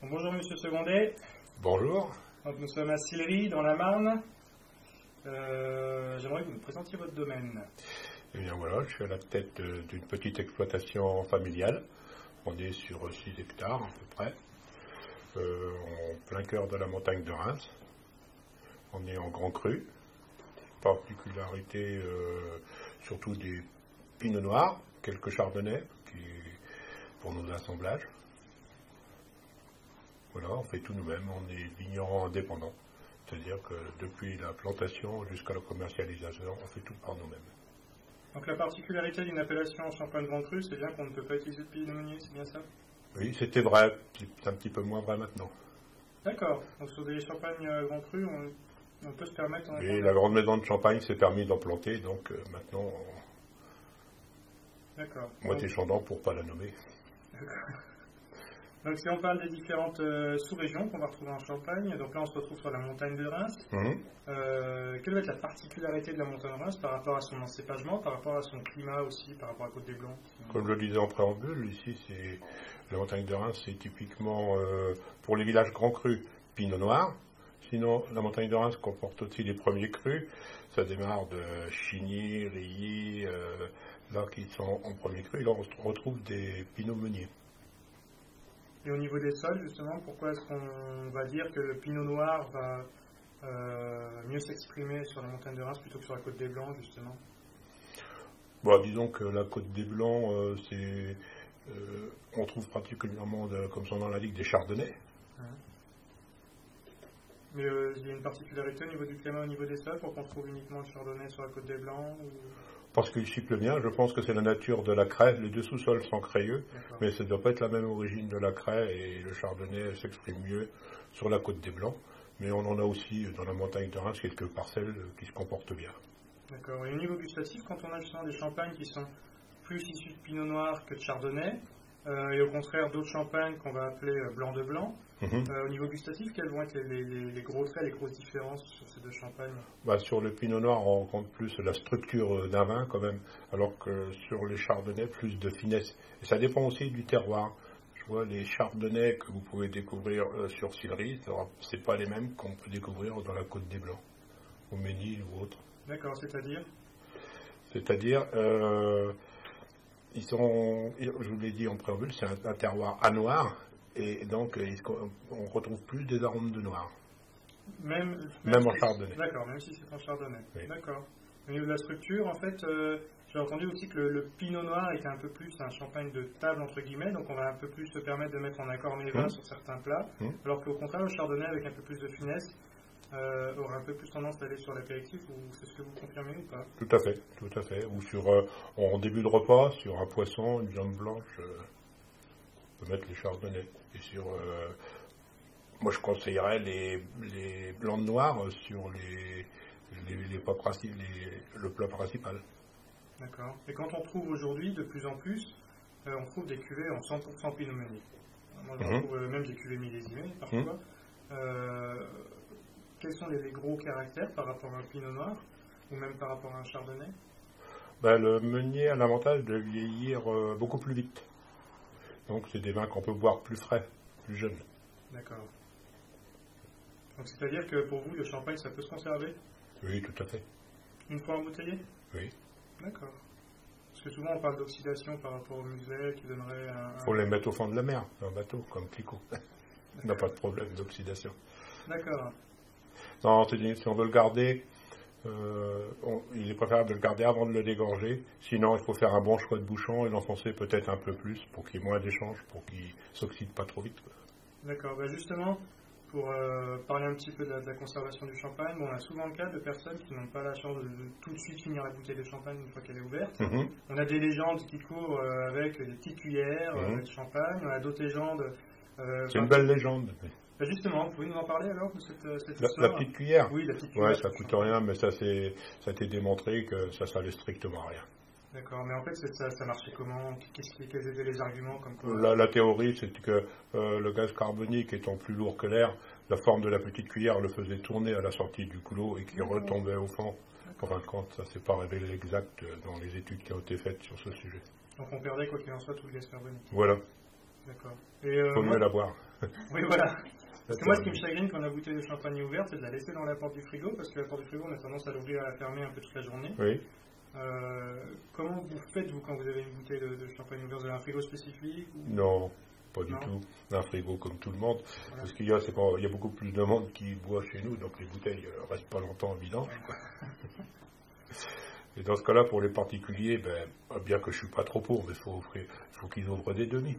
Bonjour Monsieur Secondet. Bonjour. Donc, nous sommes à Sillery, dans la Marne. J'aimerais que vous nous présentiez votre domaine. Eh bien voilà, je suis à la tête d'une petite exploitation familiale. On est sur 6 hectares à peu près, en plein cœur de la montagne de Reims. On est en grand cru. Particularité surtout des pinots noirs, quelques chardonnays pour nos assemblages. Voilà, on fait tout nous-mêmes, on est vignerons indépendants. C'est-à-dire que depuis la plantation jusqu'à la commercialisation, on fait tout par nous-mêmes. Donc la particularité d'une appellation Champagne Grand Cru, c'est bien qu'on ne peut pas utiliser de Pinot Meunier, c'est bien ça? Oui, c'était vrai, c'est un petit peu moins vrai maintenant. D'accord, donc sur des champagnes Grand Cru, on peut se permettre... Et la grande maison de Champagne s'est permis d'en planter, donc maintenant, D'accord. moitié chandant pour ne pas la nommer. D'accord. Donc si on parle des différentes sous-régions qu'on va retrouver en Champagne, donc là on se retrouve sur la montagne de Reims. Quelle va être la particularité de la montagne de Reims par rapport à son encépagement, par rapport à son climat aussi, par rapport à Côte des Blancs? Comme je le disais en préambule, ici c'est la montagne de Reims, c'est typiquement pour les villages grands crus, Pinot Noir. Sinon, la montagne de Reims comporte aussi les premiers crus. Ça démarre de Chigny, Rilly, là qui sont en premier cru. Et là on retrouve des Pinot Meunier. Et au niveau des sols, justement, pourquoi est-ce qu'on va dire que le Pinot Noir va mieux s'exprimer sur la montagne de Reims plutôt que sur la Côte des Blancs, justement? Bon, disons que la Côte des Blancs, on trouve particulièrement, comme son nom l'indique, des chardonnays. Mais il y a une particularité au niveau du climat, au niveau des sols, pour qu'on trouve uniquement le chardonnay sur la Côte des Blancs ou... Parce qu'il cible bien, je pense que c'est la nature de la craie. Les deux sous-sols sont crayeux, mais ça ne doit pas être la même origine de la craie et le chardonnay s'exprime mieux sur la Côte des Blancs. Mais on en a aussi dans la montagne de Reims quelques parcelles qui se comportent bien. D'accord. Et au niveau gustatif, quand on a justement des champagnes qui sont plus issus de pinot noir que de chardonnay, et au contraire d'autres champagnes qu'on va appeler blanc de blanc, au niveau gustatif, quels vont être les gros traits, les grosses différences sur ces deux champagnes? Sur le pinot noir, on rencontre plus la structure d'un vin quand même, alors que sur les chardonnays, plus de finesse. Et ça dépend aussi du terroir. Je vois les chardonnays que vous pouvez découvrir sur Sillery, c'est pas les mêmes qu'on peut découvrir dans la Côte des Blancs, au Ménil ou autre. D'accord, c'est-à-dire? C'est-à-dire, je vous l'ai dit en préambule, c'est un terroir à noir, et donc on retrouve plus des arômes de noir. Même en chardonnay. D'accord, même si c'est en chardonnay. Oui. D'accord. Au niveau de la structure, en fait, j'ai entendu aussi que le pinot noir était un peu plus un champagne de table, entre guillemets, donc on va un peu plus se permettre de mettre en accord mes vins sur certains plats, alors qu'au contraire, le chardonnay, avec un peu plus de finesse, aura un peu plus tendance à aller sur l'apéritif, ou c'est ce que vous confirmez ou pas? Tout à fait. Ou sur, en début de repas, sur un poisson, une viande blanche, on peut mettre les chardonnays. Et sur, moi je conseillerais les blancs de noirs sur le plat principal. D'accord. Et quand on trouve aujourd'hui, de plus en plus, on trouve des cuvées en 100% Pinot Meunier. Moi je trouve même des cuvées millésimées parfois. Quels sont les gros caractères par rapport à un pinot noir ou même par rapport à un chardonnay? Le meunier a l'avantage de vieillir beaucoup plus vite. Donc c'est des vins qu'on peut boire plus frais, plus jeunes. D'accord. Donc c'est-à-dire que pour vous, le champagne, ça peut se conserver? Oui, tout à fait. Une fois embouteillé? Oui. D'accord. Parce que souvent on parle d'oxydation par rapport au muselet qui donnerait un... Faut les mettre au fond de la mer, un bateau, comme Clicquot. On n'a pas de problème d'oxydation. D'accord. Non, si on veut le garder, il est préférable de le garder avant de le dégorger. Sinon, il faut faire un bon choix de bouchon et l'enfoncer peut-être un peu plus pour qu'il y ait moins d'échanges, pour qu'il ne s'oxyde pas trop vite. D'accord. Justement, pour parler un petit peu de la conservation du champagne, on a souvent le cas de personnes qui n'ont pas la chance de tout de suite finir la bouteille de champagne une fois qu'elle est ouverte. On a des légendes qui courent avec des petites cuillères de champagne. On a d'autres légendes... c'est une belle légende. Justement, vous pouvez nous en parler alors de cette histoire? La petite cuillère? Oui, la petite cuillère. Ouais, ça coûte rien, mais ça a été démontré que ça servait strictement à rien. D'accord, mais en fait, ça marchait comment? Quels étaient les arguments comme quoi? La théorie, c'est que le gaz carbonique étant plus lourd que l'air, la forme de la petite cuillère le faisait tourner à la sortie du goulot et qui retombait au fond. En fin de compte, ça ne s'est pas révélé exact dans les études qui ont été faites sur ce sujet. Donc on perdait, quoi qu'il en soit, tout le gaz carbonique. Voilà. D'accord. Faut mieux la boire. Oui, voilà. Parce que moi, ce qui me chagrine quand la bouteille de champagne est ouverte, c'est de la laisser dans la porte du frigo, parce que la porte du frigo, on a tendance à l'ouvrir et à la fermer un peu toute la journée. Oui. Comment vous faites, vous, quand vous avez une bouteille de champagne ouverte? Vous avez un frigo spécifique ou... Non, pas du tout. Un frigo comme tout le monde. Voilà. Parce qu'il y a beaucoup plus de monde qui boit chez nous, donc les bouteilles ne restent pas longtemps en vidange. Et dans ce cas-là, pour les particuliers, bien que je ne suis pas trop pour, mais il faut qu'ils ouvrent des demi.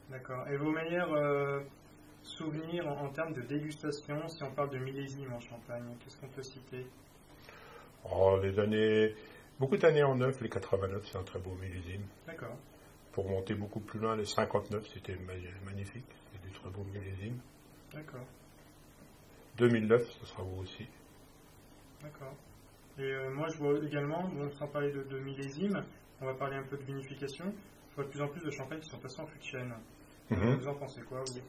D'accord. Et vos meilleurs souvenirs en termes de dégustation, si on parle de millésime en Champagne, qu'est-ce qu'on peut citer? Beaucoup d'années en neuf, les 89, c'est un très beau millésime. D'accord. Pour monter beaucoup plus loin, les 59, c'était magnifique, c'est du très beau millésime. D'accord. 2009, ce sera beau aussi. D'accord. Et moi, je vois également, sans parler de millésime, on va parler un peu de vinification. Je vois de plus en plus de champagnes qui sont passés en fût de chêne. Vous en pensez quoi, vous?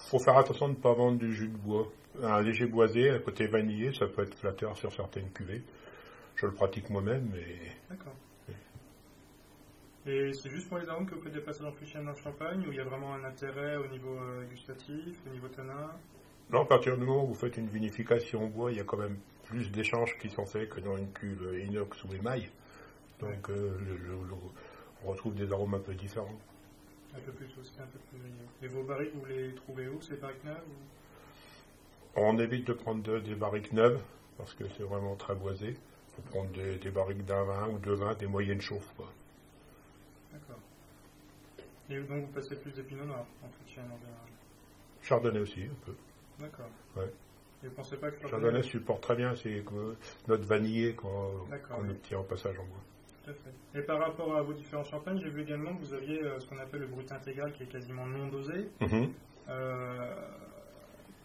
Faut faire attention de ne pas vendre du jus de bois. Un léger boisé, à côté vanillé, ça peut être flatteur sur certaines cuvées. Je le pratique moi-même, mais... D'accord. Oui. Et c'est juste pour les arômes que vous faites des passages en fût de chêne dans le champagne, ou il y a vraiment un intérêt au niveau gustatif, au niveau tanin? Non, à partir du moment où vous faites une vinification au bois, il y a quand même plus d'échanges qui sont faits que dans une cuve inox ou émail. Donc on retrouve des arômes un peu différents. Un peu plus aussi, un peu plus. Et vos barriques, vous les trouvez où, ces barriques neuves ou... On évite de prendre des barriques neuves, parce que c'est vraiment très boisé. Il faut prendre des barriques d'un vin ou deux vins, des moyennes chauffes, quoi. D'accord. Et donc vous passez plus des pinots noirs en fût de chêne en général? Chardonnay aussi, un peu. D'accord. Ouais. Et vous pensez pas que Chardonnay supporte très bien, c'est notre vanillé qu'on obtient en passage en bois. Tout à fait. Et par rapport à vos différents champagnes, j'ai vu également que vous aviez ce qu'on appelle le brut intégral, qui est quasiment non dosé.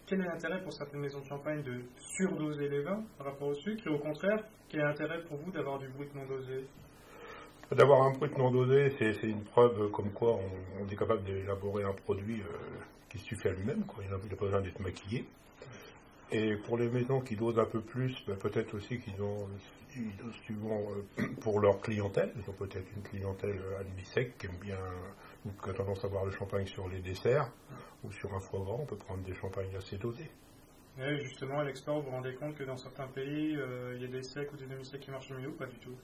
Quel est l'intérêt pour certaines maisons de champagne de surdoser les vins par rapport au sucre? Et au contraire, quel est l'intérêt pour vous d'avoir du brut non dosé? D'avoir un brut non dosé, c'est une preuve comme quoi on est capable d'élaborer un produit qui suffit à lui-même, quoi. Il n'a pas besoin d'être maquillé. Et pour les maisons qui dosent un peu plus, peut-être aussi qu'ils dosent suivant pour leur clientèle. Ils ont peut-être une clientèle à demi-sec qui aime bien, ou qui a tendance à boire le champagne sur les desserts, ou sur un foie gras, on peut prendre des champagnes assez dosés. Et justement, à l'export, vous vous rendez compte que dans certains pays, il y a des secs ou des demi-secs qui marchent mieux ou pas du tout?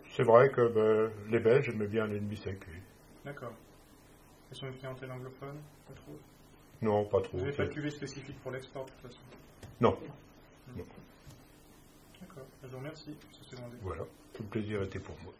C'est vrai que les Belges aimaient bien les demi-secs, oui. D'accord. Et sur une clientèle anglophone, pas trop? Non, pas trop. Vous n'avez pas de cuvée spécifique pour l'export, de toute façon? Non. D'accord. Je vous remercie. Voilà. Tout le plaisir était pour moi.